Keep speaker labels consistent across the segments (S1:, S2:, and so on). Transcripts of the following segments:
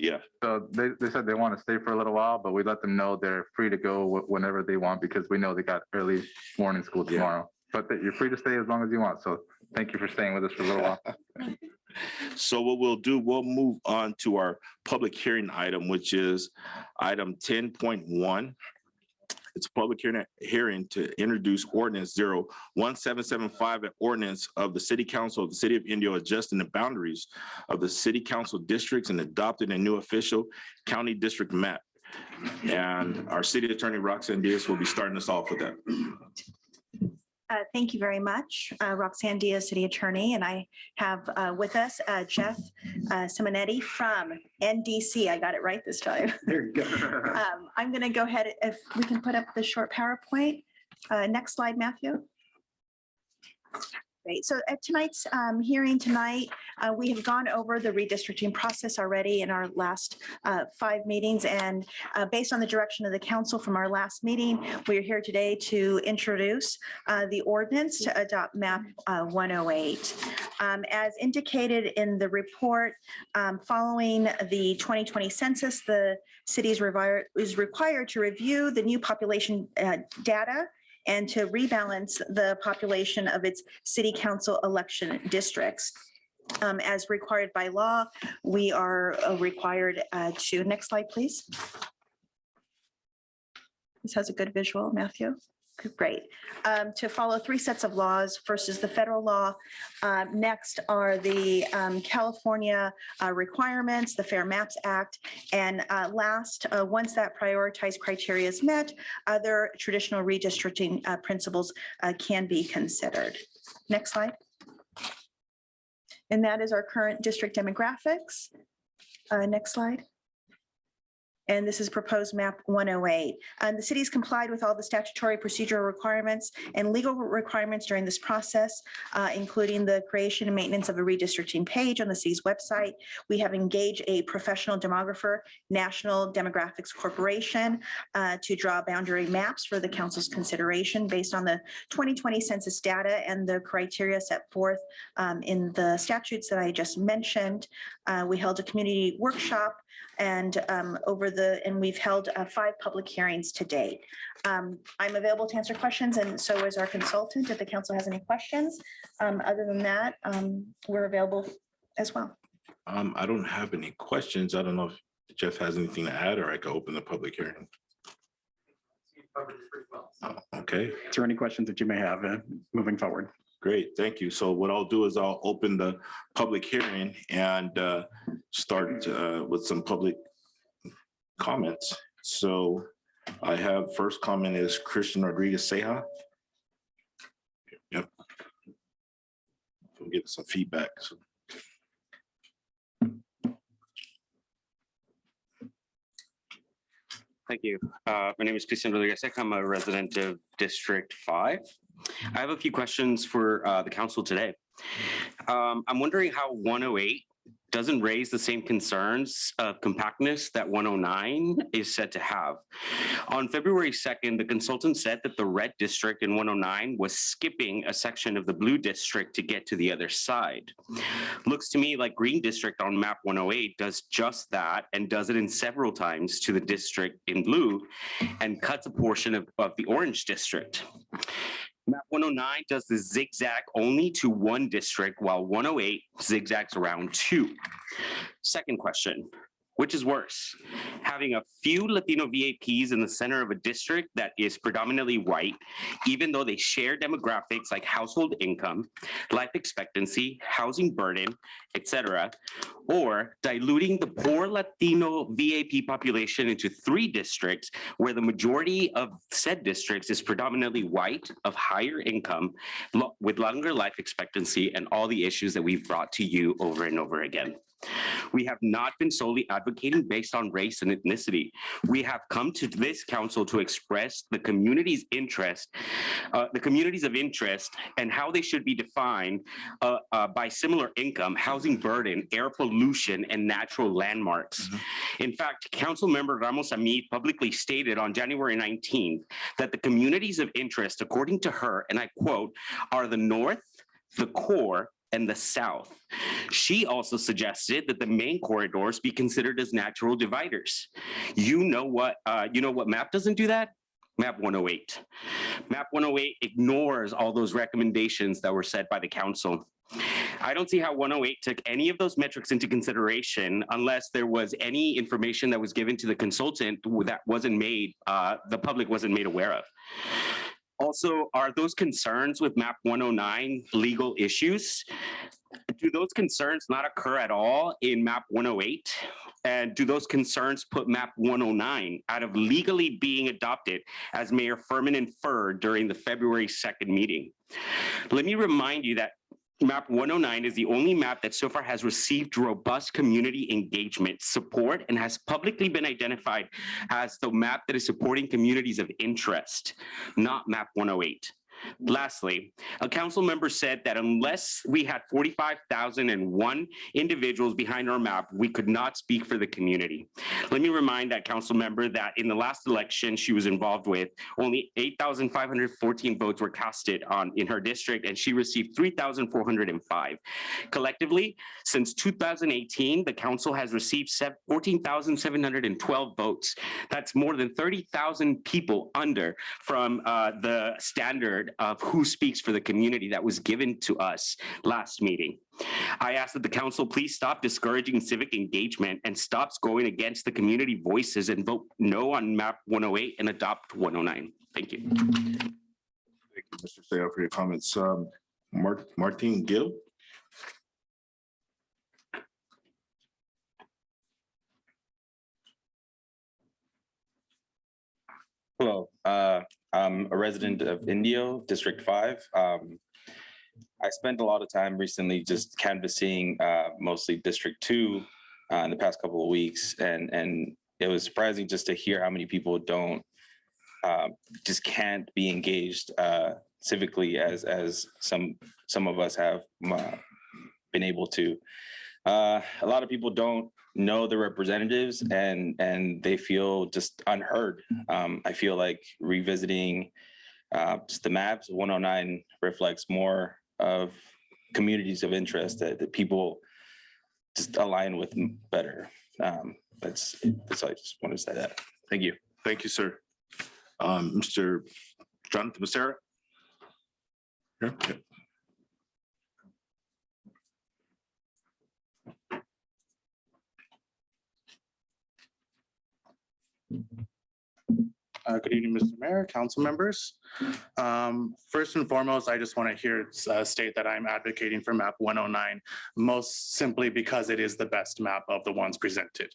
S1: Yeah.
S2: So they said they want to stay for a little while, but we let them know they're free to go whenever they want because we know they got early morning school tomorrow. But you're free to stay as long as you want. So thank you for staying with us for a little while.
S1: So what we'll do, we'll move on to our public hearing item, which is item 10.1. It's a public hearing to introduce ordinance 01775, an ordinance of the City Council of the City of Indio adjusting the boundaries of the City Council districts and adopting a new official county district map. And our City Attorney Roxanne Diaz will be starting us off with that.
S3: Thank you very much, Roxanne Diaz, City Attorney, and I have with us Jeff Simonetti from NDC. I got it right this time.
S4: There you go.
S3: I'm going to go ahead, if we can put up the short PowerPoint. Next slide, Matthew. Great. So at tonight's hearing tonight, we have gone over the redistricting process already in our last 5 meetings. And based on the direction of the council from our last meeting, we are here today to introduce the ordinance to adopt map 108. As indicated in the report, following the 2020 census, the city is required to review the new population data and to rebalance the population of its city council election districts. As required by law, we are required to, next slide, please. This has a good visual, Matthew. Great. To follow 3 sets of laws. First is the federal law. Next are the California requirements, the Fair Maps Act. And last, once that prioritized criteria is met, other traditional redistricting principles can be considered. Next slide. And that is our current district demographics. Next slide. And this is proposed map 108. The city's complied with all the statutory procedural requirements and legal requirements during this process, including the creation and maintenance of a redistricting page on the city's website. We have engaged a professional demographer, National Demographics Corporation, to draw boundary maps for the council's consideration based on the 2020 census data and the criteria set forth in the statutes that I just mentioned. We held a community workshop and we've held 5 public hearings to date. I'm available to answer questions, and so is our consultant if the council has any questions. Other than that, we're available as well.
S1: I don't have any questions. I don't know if Jeff has anything to add, or I can open the public hearing. Okay.
S4: Is there any questions that you may have moving forward?
S1: Great, thank you. So what I'll do is I'll open the public hearing and start with some public comments. So I have first comment is Christian Rodriguez Ceja. Yep. We'll get some feedback. So.
S5: Thank you. My name is Christian Rodriguez. I'm a resident of District 5. I have a few questions for the council today. I'm wondering how 108 doesn't raise the same concerns of compactness that 109 is said to have. On February 2nd, the consultant said that the red district in 109 was skipping a section of the blue district to get to the other side. Looks to me like green district on map 108 does just that and does it in several times to the district in blue and cuts a portion of the orange district. Map 109 does the zigzag only to one district, while 108 zigzags around 2. Second question, which is worse? Having a few Latino VAPs in the center of a district that is predominantly white, even though they share demographics like household income, life expectancy, housing burden, etc., or diluting the poor Latino VAP population into 3 districts where the majority of said districts is predominantly white, of higher income, with longer life expectancy, and all the issues that we've brought to you over and over again. We have not been solely advocating based on race and ethnicity. We have come to this council to express the community's interest, the communities of interest, and how they should be defined by similar income, housing burden, air pollution, and natural landmarks. In fact, Council Member Ramos Amith publicly stated on January 19th that the communities of interest, according to her, and I quote, are the North, the core, and the south. She also suggested that the main corridors be considered as natural dividers. You know what map doesn't do that? Map 108. Map 108 ignores all those recommendations that were set by the council. I don't see how 108 took any of those metrics into consideration unless there was any information that was given to the consultant that wasn't made, the public wasn't made aware of. Also, are those concerns with map 109 legal issues? Do those concerns not occur at all in map 108? And do those concerns put map 109 out of legally being adopted, as Mayor Furman inferred during the February 2nd meeting? Let me remind you that map 109 is the only map that so far has received robust community engagement support and has publicly been identified as the map that is supporting communities of interest, not map 108. Lastly, a council member said that unless we had 45,001 individuals behind our map, we could not speak for the community. Let me remind that council member that in the last election she was involved with, only 8,514 votes were casted in her district, and she received 3,405. Collectively, since 2018, the council has received 14,712 votes. That's more than 30,000 people under from the standard of who speaks for the community that was given to us last meeting. I ask that the council please stop discouraging civic engagement and stops going against the community voices and vote no on map 108 and adopt 109. Thank you.
S1: Thank you, Mr. Sayo, for your comments. Martin Gill.
S6: Hello, I'm a resident of Indio, District 5. I spent a lot of time recently just canvassing mostly District 2 in the past couple of weeks, and it was surprising just to hear how many people just can't be engaged civically as some of us have been able to. A lot of people don't know the representatives and they feel just unheard. I feel like revisiting just the maps, 109 reflects more of communities of interest that people just align with better. That's all I just wanted to say that. Thank you.
S1: Thank you, sir. Mr. Jonathan Becerra. Here. Yeah.
S4: Good evening, Mr. Mayor, council members. First and foremost, I just want to state that I'm advocating for map 109, most simply because it is the best map of the ones presented.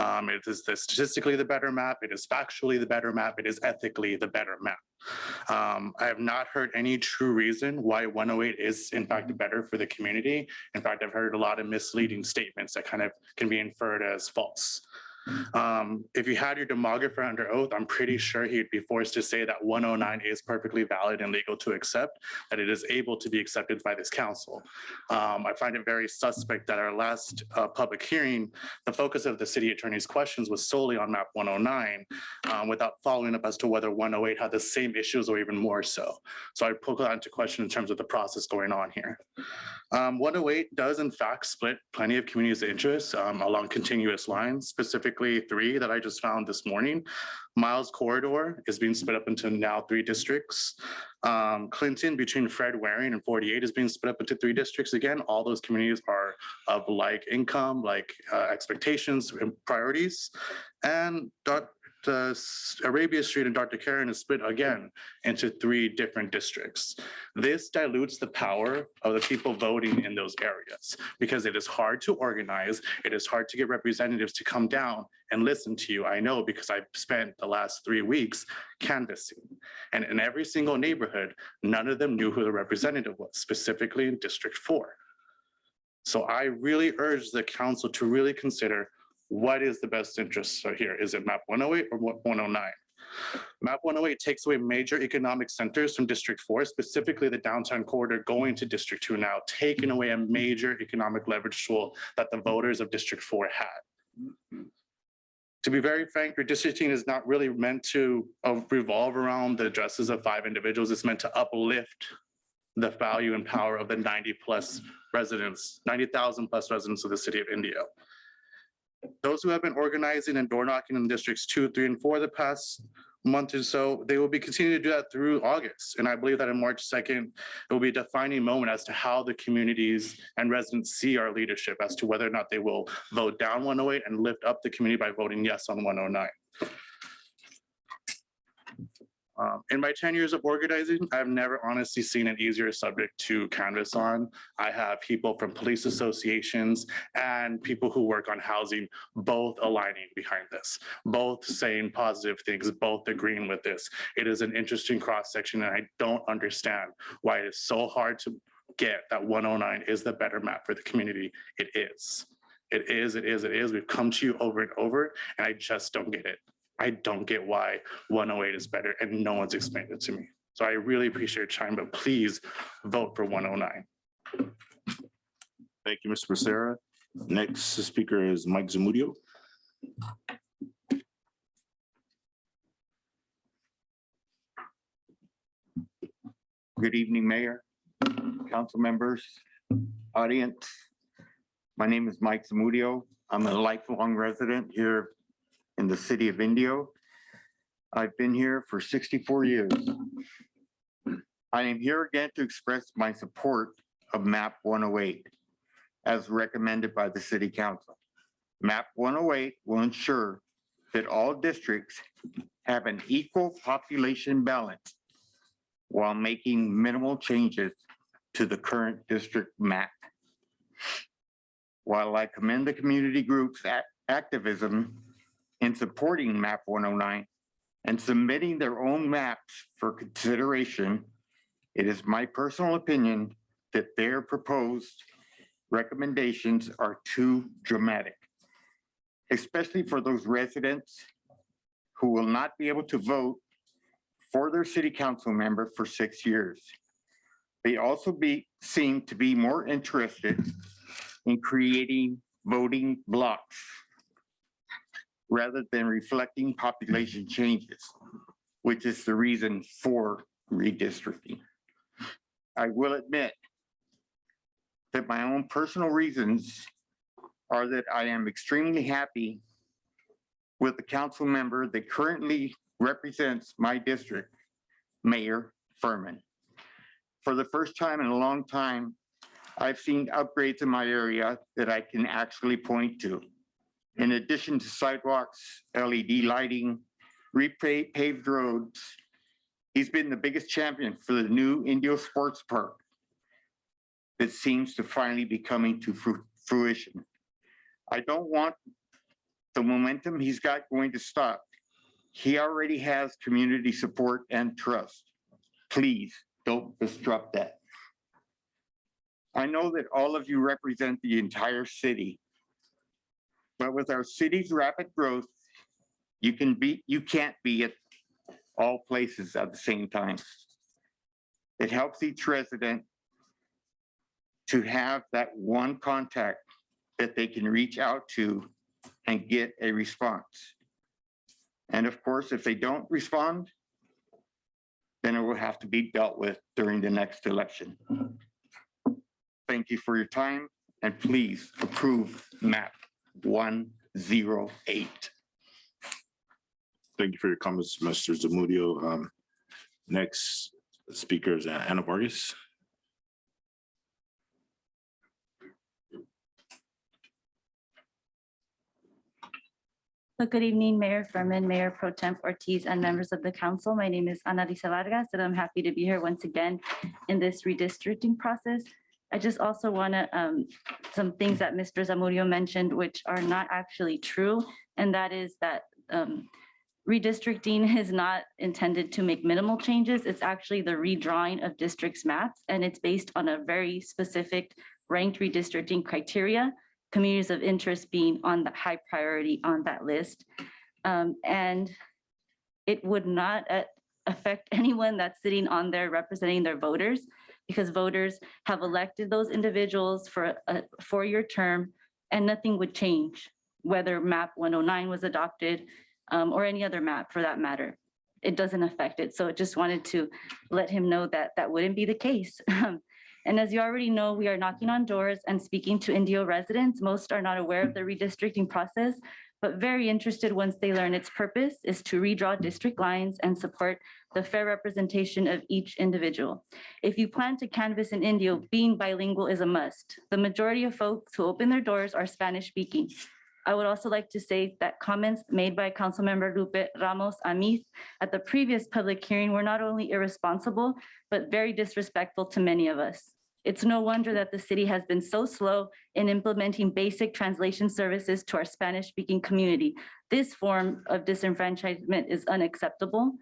S4: It is statistically the better map, it is factually the better map, it is ethically the better map. I have not heard any true reason why 108 is in fact better for the community. In fact, I've heard a lot of misleading statements that kind of can be inferred as false. If you had your demographer under oath, I'm pretty sure he'd be forced to say that 109 is perfectly valid and legal to accept, that it is able to be accepted by this council. I find it very suspect that our last public hearing, the focus of the city attorney's questions was solely on map 109 without following up as to whether 108 had the same issues or even more so. So I put that into question in terms of the process going on here. 108 does in fact split plenty of communities of interest along continuous lines, specifically 3 that I just found this morning. Miles Corridor is being split up into now 3 districts. Clinton between Fred Waring and 48 is being split up into 3 districts. Again, all those communities are of like income, like expectations and priorities. And Arabia Street and Dr. Karen is split again into 3 different districts. This dilutes the power of the people voting in those areas because it is hard to organize. It is hard to get representatives to come down and listen to you. I know because I've spent the last 3 weeks canvassing, and in every single neighborhood, none of them knew who the representative was, specifically in District 4. So I really urge the council to really consider what is the best interest here? Is it map 108 or 109? Map 108 takes away major economic centers from District 4, specifically the downtown corridor going to District 2 now, taking away a major economic leverage tool that the voters of District 4 had. To be very frank, redistricting is not really meant to revolve around the addresses of 5 individuals. It's meant to uplift the value and power of the 90,000+ residents of the city of Indio. Those who have been organizing and door knocking in districts 2, 3, and 4 the past month or so, they will be continuing to do that through August. And I believe that on March 2nd, it will be a defining moment as to how the communities and residents see our leadership as to whether or not they will vote down 108 and lift up the community by voting yes on 109. In my 10 years of organizing, I've never honestly seen an easier subject to canvass on. I have people from police associations and people who work on housing, both aligning behind this, both saying positive things, both agreeing with this. It is an interesting cross-section, and I don't understand why it is so hard to get that 109 is the better map for the community. It is. It is, it is, it is. We've come to you over and over, and I just don't get it. I don't get why 108 is better, and no one's explained it to me. So I really appreciate your time, but please vote for 109.
S1: Thank you, Mr. Becerra. Next speaker is Mike Zamudio.
S7: Good evening, Mayor, council members, audience. My name is Mike Zamudio. I'm a lifelong resident here in the city of Indio. I've been here for 64 years. I am here again to express my support of MAP 108 as recommended by the city council. MAP 108 will ensure that all districts have an equal population balance while making minimal changes to the current district map. While I commend the community groups' activism in supporting MAP 109 and submitting their own maps for consideration, it is my personal opinion that their proposed recommendations are too dramatic, especially for those residents who will not be able to vote for their city council member for 6 years. They also seem to be more interested in creating voting blocks rather than reflecting population changes, which is the reason for redistricting. I will admit that my own personal reasons are that I am extremely happy with the council member that currently represents my district, Mayor Furman. For the first time in a long time, I've seen upgrades in my area that I can actually point to. In addition to sidewalks, LED lighting, repaved roads, he's been the biggest champion for the new Indio Sports Park that seems to finally be coming to fruition. I don't want the momentum he's got going to stop. He already has community support and trust. Please don't disrupt that. I know that all of you represent the entire city, but with our city's rapid growth, you can't be at all places at the same time. It helps each resident to have that one contact that they can reach out to and get a response. And of course, if they don't respond, then it will have to be dealt with during the next election. Thank you for your time, and please approve MAP 108.
S1: Thank you for your comments, Mr. Zamudio. Next speaker is Ana Vargas.
S8: So good evening, Mayor Furman, Mayor Pro Temp Ortiz, and members of the council. My name is Ana Lisa Vargas, and I'm happy to be here once again in this redistricting process. I just also want to, some things that Mr. Zamudio mentioned, which are not actually true, and that is that redistricting is not intended to make minimal changes. It's actually the redrawing of districts maps, and it's based on a very specific ranked redistricting criteria, communities of interest being on the high priority on that list. And it would not affect anyone that's sitting on there representing their voters, because voters have elected those individuals for a 4-year term, and nothing would change, whether MAP 109 was adopted or any other map for that matter. it doesn't affect it. So I just wanted to let him know that that wouldn't be the case. And as you already know, we are knocking on doors and speaking to Indio residents. Most are not aware of the redistricting process, but very interested once they learn its purpose is to redraw district lines and support the fair representation of each individual. If you plan to canvass in Indio, being bilingual is a must. The majority of folks who open their doors are Spanish speaking. I would also like to say that comments made by Councilmember Lupe, Ramos, Amith at the previous public hearing were not only irresponsible, but very disrespectful to many of us. It's no wonder that the city has been so slow in implementing basic translation services to our Spanish-speaking community. This form of disenfranchisement is unacceptable.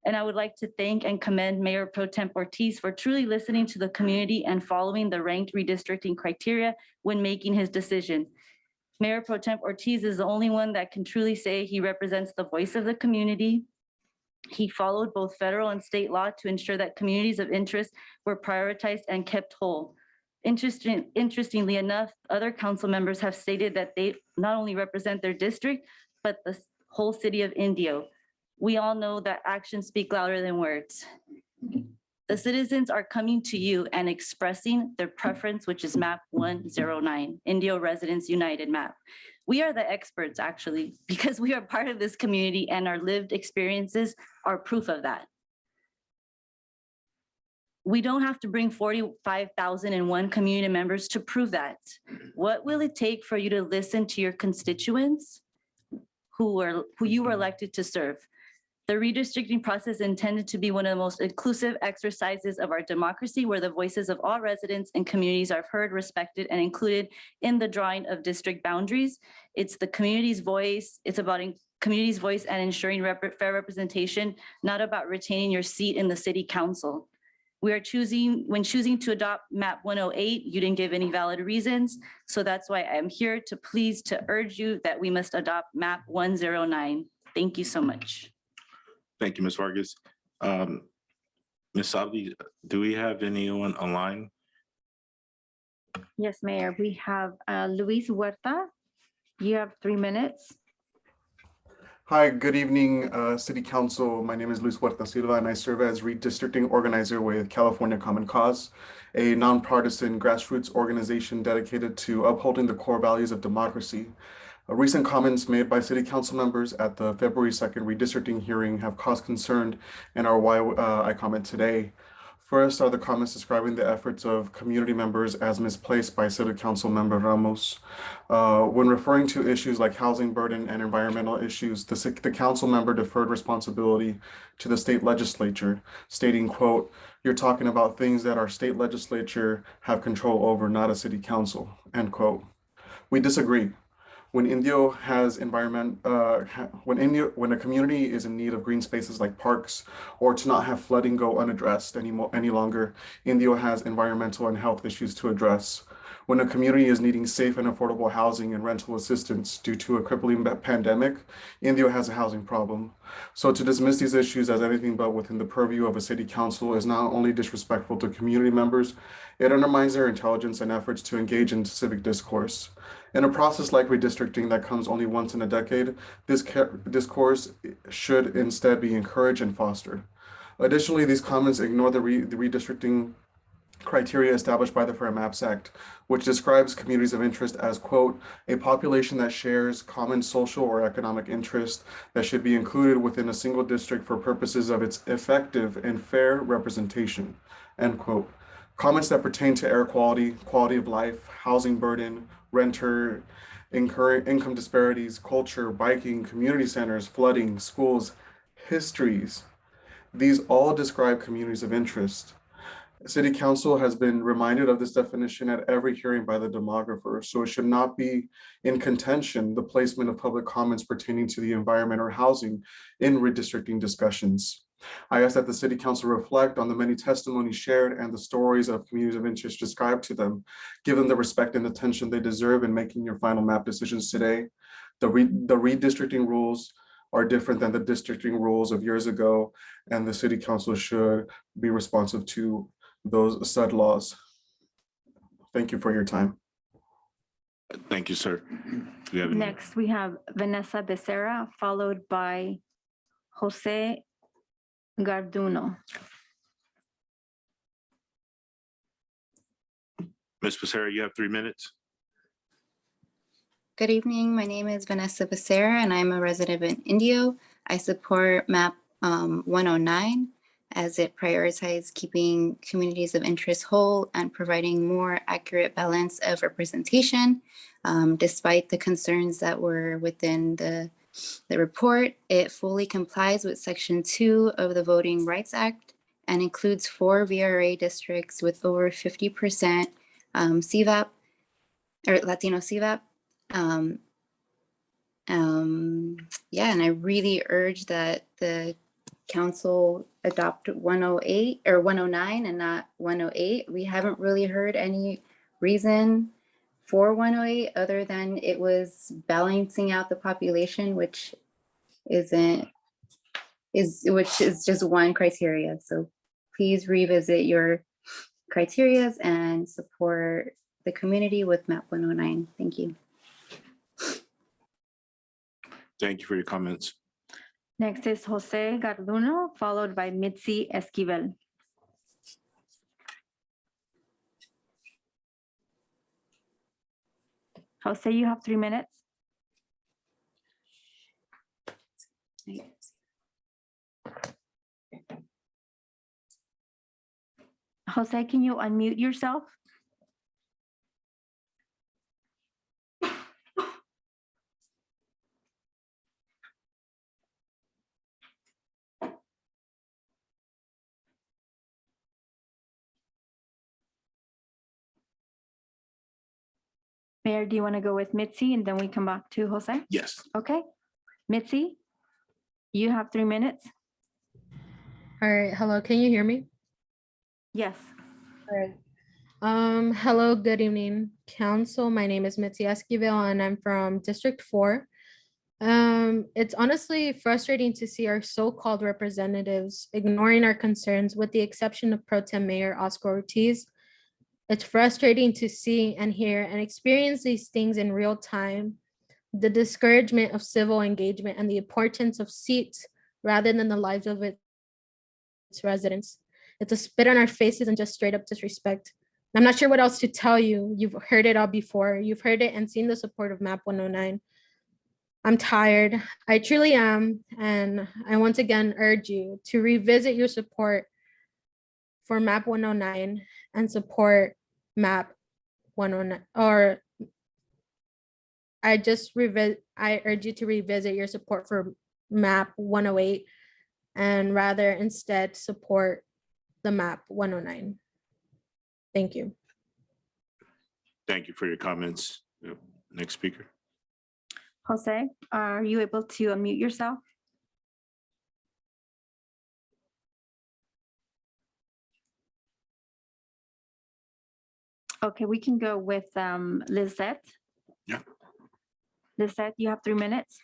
S8: And I would like to thank and commend Mayor Pro Tem Ortiz for truly listening to the community and following the ranked redistricting criteria when making his decision. Mayor Pro Tem Ortiz is the only one that can truly say he represents the voice of the community. He followed both federal and state law to ensure that communities of interest were prioritized and kept whole. Interestingly enough, other council members have stated that they not only represent their district, but the whole city of Indio. We all know that actions speak louder than words. The citizens are coming to you and expressing their preference, which is map 109, Indio Residents United map. We are the experts actually, because we are part of this community and our lived experiences are proof of that. We don't have to bring 45,001 community members to prove that. What will it take for you to listen to your constituents who you were elected to serve? The redistricting process is intended to be one of the most inclusive exercises of our democracy, where the voices of all residents and communities are heard, respected, and included in the drawing of district boundaries. It's the community's voice. It's about community's voice and ensuring fair representation, not about retaining your seat in the city council. We are when choosing to adopt map 108, you didn't give any valid reasons. So that's why I'm here to urge you that we must adopt map 109. Thank you so much.
S1: Thank you, Ms. Vargas. Ms. Sabdi, do we have anyone online?
S9: Yes, Mayor, we have Luis Huerta. You have 3 minutes.
S10: Hi, good evening, City Council. My name is Luis Huerta Silva, and I serve as redistricting organizer with California Common Cause, a nonpartisan grassroots organization dedicated to upholding the core values of democracy. Recent comments made by City Council members at the February 2nd redistricting hearing have caused concern and are why I comment today. First are the comments describing the efforts of community members as misplaced by City Council member Ramos. When referring to issues like housing burden and environmental issues, the council member deferred responsibility to the state legislature, stating, quote, "You're talking about things that our state legislature have control over, not a city council," end quote. We disagree. When Indio has when a community is in need of green spaces like parks, or to not have flooding go unaddressed any longer, Indio has environmental and health issues to address. When a community is needing safe and affordable housing and rental assistance due to a crippling pandemic, Indio has a housing problem. So to dismiss these issues as anything but within the purview of a city council is not only disrespectful to community members, it undermines their intelligence and efforts to engage in civic discourse. In a process like redistricting that comes only once in a decade, this discourse should instead be encouraged and fostered. Additionally, these comments ignore the redistricting criteria established by the Fair Maps Act, which describes communities of interest as, quote, "a population that shares common social or economic interest that should be included within a single district for purposes of its effective and fair representation," end quote. Comments that pertain to air quality, quality of life, housing burden, renter, income disparities, culture, biking, community centers, flooding, schools, histories. These all describe communities of interest. City Council has been reminded of this definition at every hearing by the demographer, so it should not be in contention the placement of public comments pertaining to the environment or housing in redistricting discussions. I ask that the City Council reflect on the many testimonies shared and the stories of communities of interest described to them. Give them the respect and attention they deserve in making your final map decisions today. The redistricting rules are different than the districting rules of years ago, and the City Council should be responsive to those said laws. Thank you for your time.
S1: Thank you, sir. Do you have any?
S9: Next, we have Venessa Becerra, followed by Jose Garduno.
S1: Ms. Becerra, you have 3 minutes.
S11: Good evening. My name is Venessa Becerra, and I'm a resident in Indio. I support map 109 as it prioritizes keeping communities of interest whole and providing more accurate balance of representation. Despite the concerns that were within the report, it fully complies with Section 2 of the Voting Rights Act and includes 4 VRA districts with over 50% CVAP or Latino CVAP. Yeah, and I really urge that the council adopt 108 or 109 and not 108. We haven't really heard any reason for 108 other than it was balancing out the population, which is just one criteria. So please revisit your criterias and support the community with map 109. Thank you.
S1: Thank you for your comments.
S9: Next is Jose Garduno, followed by Mitzy Esquivel. Jose, you have 3 minutes. Jose, can you unmute yourself? Mayor, do you want to go with Mitzy and then we come back to Jose?
S1: Yes.
S9: Okay. Mitzy, you have 3 minutes.
S12: All right. Hello. Can you hear me?
S9: Yes.
S12: All right. Hello. Good evening, council. My name is Mitzy Esquivel, and I'm from District 4. It's honestly frustrating to see our so-called representatives ignoring our concerns, with the exception of Pro Tem Mayor Oscar Ortiz. It's frustrating to see and hear and experience these things in real time. The discouragement of civil engagement and the importance of seats rather than the lives of its residents. It's a spit on our faces and just straight up disrespect. I'm not sure what else to tell you. You've heard it all before. You've heard it and seen the support of map 109. I'm tired. I truly am. And I once again urge you to revisit your support for map 109 and support map 109, or I urge you to revisit your support for map 108 and rather instead support the map 109. Thank you.
S1: Thank you for your comments. Yep. Next speaker.
S9: Jose, are you able to unmute yourself? Okay, we can go with Lizette.
S1: Yeah.
S9: Lizette, you have 3 minutes.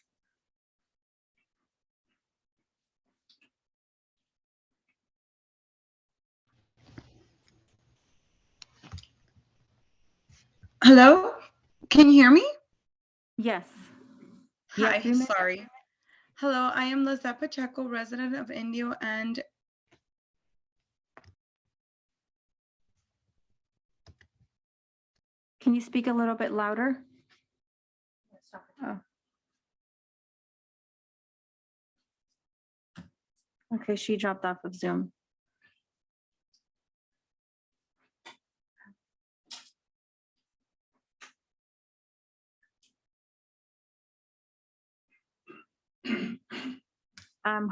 S13: Hello, can you hear me?
S9: Yes. You have
S13: Hi,
S9: 3 minutes.
S13: sorry. Hello, I am Venessa Becerra, resident of Indio, and
S9: Can you speak a little bit louder? Oh. Okay, she dropped off of Zoom.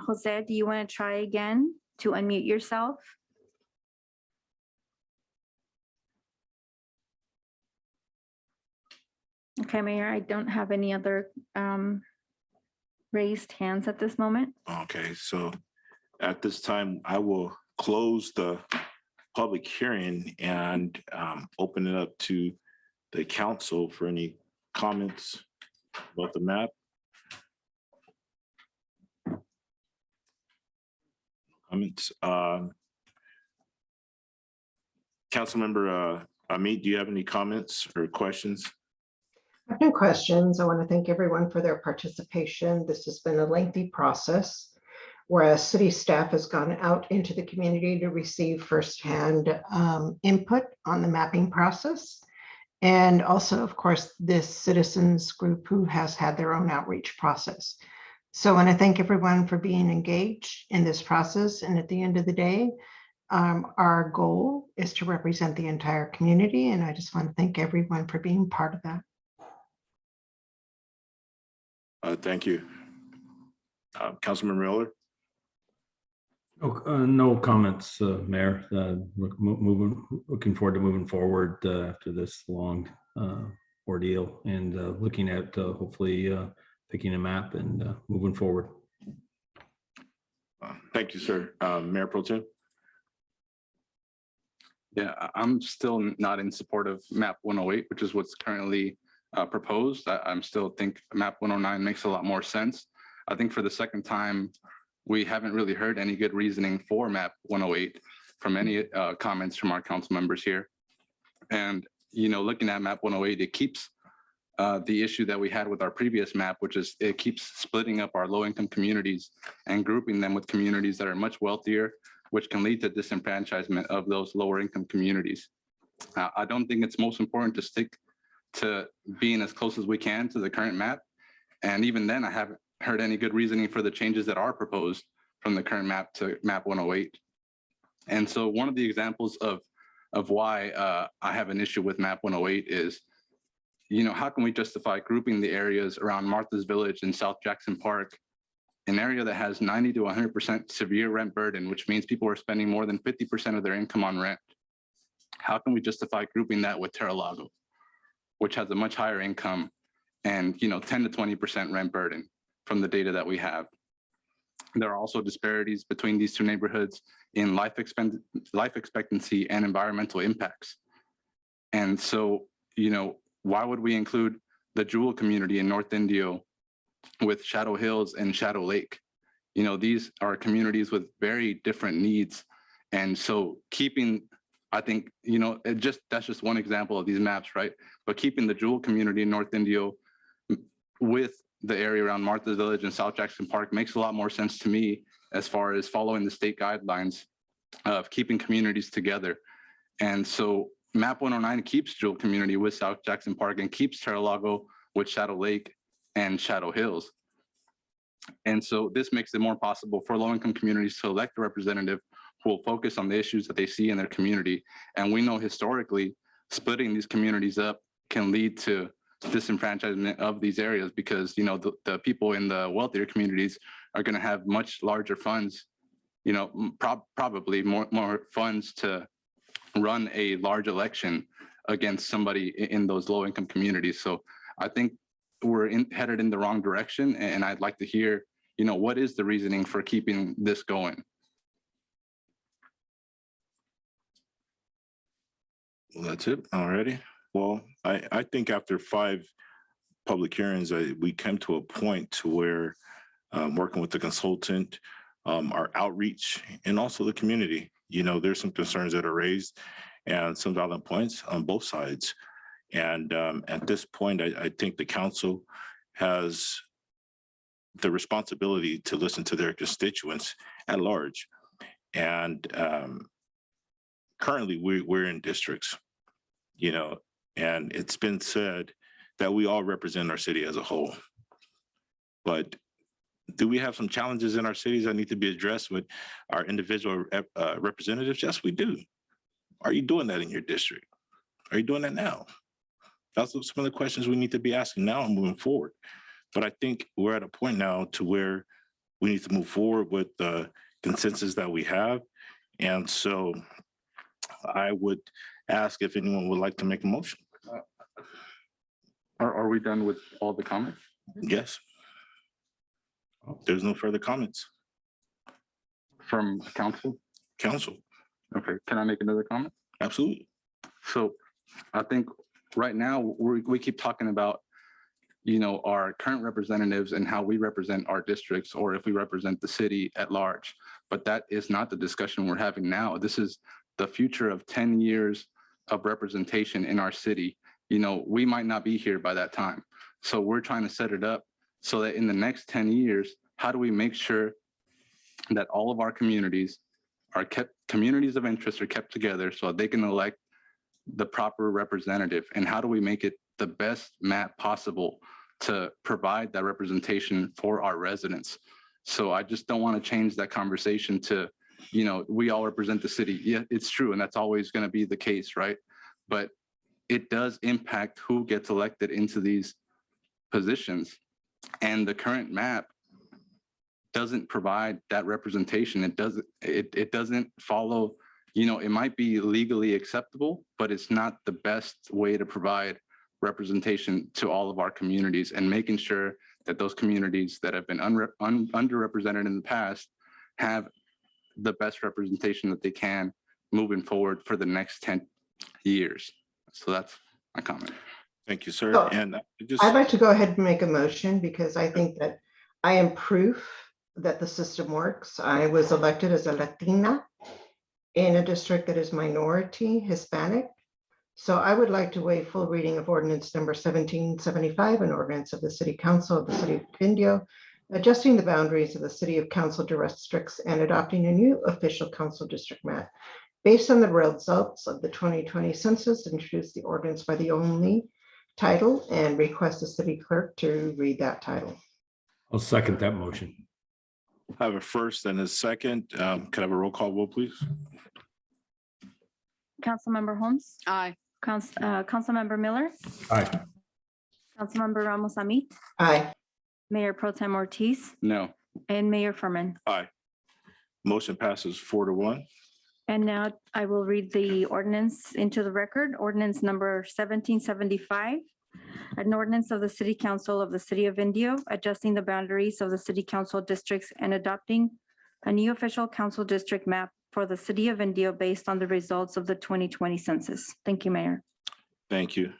S9: Jose, do you want to try again to unmute yourself? Okay, Mayor, I don't have any other raised hands at this moment.
S1: Okay, so at this time, I will close the public hearing and open it up to the council for any comments about the map. Comments. Councilmember Amith, do you have any comments or questions?
S14: I have no questions. I want to thank everyone for their participation. This has been a lengthy process. whereas city staff has gone out into the community to receive firsthand input on the mapping process. And also, of course, this citizens group who has had their own outreach process. So I want to thank everyone for being engaged in this process. And at the end of the day, our goal is to represent the entire community. And I just want to thank everyone for being part of that.
S1: Thank you. Councilman Miller?
S15: No comments, Mayor. Looking forward to moving forward after this long ordeal and looking at hopefully picking a map and moving forward.
S1: Thank you, sir. Mayor Pro Tem?
S16: Yeah, I'm still not in support of map 108, which is what's currently proposed. I'm still think map 109 makes a lot more sense. I think for the second time, we haven't really heard any good reasoning for map 108 from any comments from our council members here. And, you know, looking at map 108, it keeps the issue that we had with our previous map, which is it keeps splitting up our low-income communities and grouping them with communities that are much wealthier, which can lead to disenfranchisement of those lower income communities. I don't think it's most important to stick to being as close as we can to the current map. And even then, I haven't heard any good reasoning for the changes that are proposed from the current map to map 108. And so one of the examples of why I have an issue with map 108 is, you know, how can we justify grouping the areas around Martha's Village and South Jackson Park, an area that has 90 to 100% severe rent burden, which means people are spending more than 50% of their income on rent. How can we justify grouping that with Terralago, which has a much higher income and, you know, 10 to 20% rent burden from the data that we have? There are also disparities between these two neighborhoods in life expectancy and environmental impacts. And so, you know, why would we include the Jewel community in North Indio with Shadow Hills and Shadow Lake? You know, these are communities with very different needs. And so keeping, I think, you know, that's just one example of these maps, right? But keeping the Jewel community in North Indio with the area around Martha's Village and South Jackson Park makes a lot more sense to me as far as following the state guidelines of keeping communities together. And so map 109 keeps Jewel community with South Jackson Park and keeps Terralago with Shadow Lake and Shadow Hills. And so this makes it more possible for low-income communities to elect a representative who will focus on the issues that they see in their community. And we know historically, splitting these communities up can lead to disenfranchisement of these areas because, you know, the people in the wealthier communities are going to have much larger funds, you know, probably more funds to run a large election against somebody in those low-income communities. So I think we're headed in the wrong direction, and I'd like to hear, you know, what is the reasoning for keeping this going?
S1: Well, that's it already. Well, I think after 5 public hearings, we came to a point to where working with the consultant, our outreach, and also the community, you know, there's some concerns that are raised and some valid points on both sides. And at this point, I think the council has the responsibility to listen to their constituents at large. And currently we're in districts, you know, and it's been said that we all represent our city as a whole. But do we have some challenges in our cities that need to be addressed with our individual representatives? Yes, we do. Are you doing that in your district? Are you doing that now? That's some of the questions we need to be asking now and moving forward. But I think we're at a point now to where we need to move forward with the consensus that we have. And so I would ask if anyone would like to make a motion.
S16: Are we done with all the comments?
S1: Yes. There's no further comments.
S16: From council?
S1: Council.
S16: Okay, can I make another comment?
S1: Absolutely.
S16: So I think right now we keep talking about, you know, our current representatives and how we represent our districts, or if we represent the city at large. But that is not the discussion we're having now. This is the future of 10 years of representation in our city. You know, we might not be here by that time. So we're trying to set it up so that in the next 10 years, how do we make sure that all of our communities communities of interest are kept together so they can elect the proper representative. And how do we make it the best map possible to provide that representation for our residents? So I just don't want to change that conversation to, we all represent the city. Yeah, it's true. And that's always going to be the case, right? But it does impact who gets elected into these positions. And the current map doesn't provide that representation. It doesn't follow, it might be legally acceptable, but it's not the best way to provide representation to all of our communities, and making sure that those communities that have been underrepresented in the past have the best representation that they can moving forward for the next 10 years. So that's my comment.
S1: Thank you, sir.
S14: So,
S1: And
S14: I'd like to go ahead and make a motion because I think that I am proof that the system works. I was elected as a Latina in a district that is minority Hispanic. So I would like to waive full reading of ordinance number 1775, an ordinance of the City Council of the City of Indio, adjusting the boundaries of the City of Council districts and adopting a new official council district map. Based on the results of the 2020 census, introduce the ordinance by the only title and request the city clerk to read that title.
S15: I'll second that motion.
S1: I have a first and a second. Can I have a roll call vote, please?
S8: Councilmember Holmes. Aye. Councilmember Miller.
S15: Aye.
S8: Councilmember Ramos Amith.
S14: Aye.
S8: Mayor Pro Tem Ortiz
S16: No.
S8: and Mayor Furman.
S1: Aye. Motion passes 4-1.
S8: And now I will read the ordinance into the record. Ordinance number 1775. An ordinance of the City Council of the City of Indio, adjusting the boundaries of the City Council districts and adopting a new official council district map for the City of Indio based on the results of the 2020 census. Thank you, Mayor.
S1: Thank you.